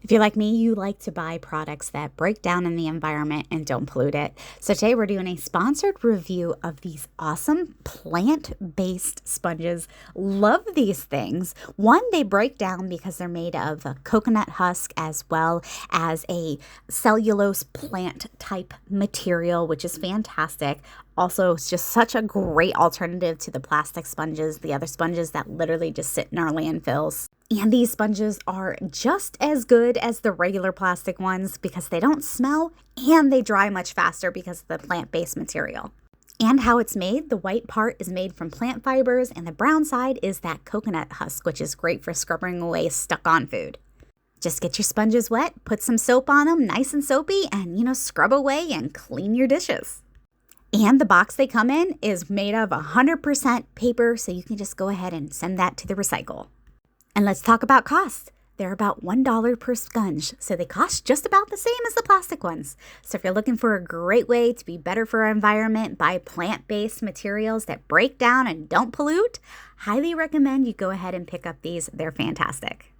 If you're like me, you like to buy products that break down in the environment and don't pollute it. So today we're doing a sponsored review of these awesome plant-based sponges. Love these things. One, they break down because they're made of a coconut husk as well as a cellulose plant type material, which is fantastic. Also, it's just such a great alternative to the plastic sponges, the other sponges that literally just sit in our landfills. And these sponges are just as good as the regular plastic ones because they don't smell and they dry much faster because of the plant-based material. And how it's made, the white part is made from plant fibers and the brown side is that coconut husk, which is great for scrubbing away stuck-on food. Just get your sponges wet, put some soap on them, nice and soapy, and scrub away and clean your dishes. And the box they come in is made of 100% paper, so you can just go ahead and send that to the recycle. And let's talk about cost. They're about $1 per sponge, so they cost just about the same as the plastic ones. So if you're looking for a great way to be better for our environment, buy plant-based materials that break down and don't pollute, highly recommend you go ahead and pick up these. They're fantastic.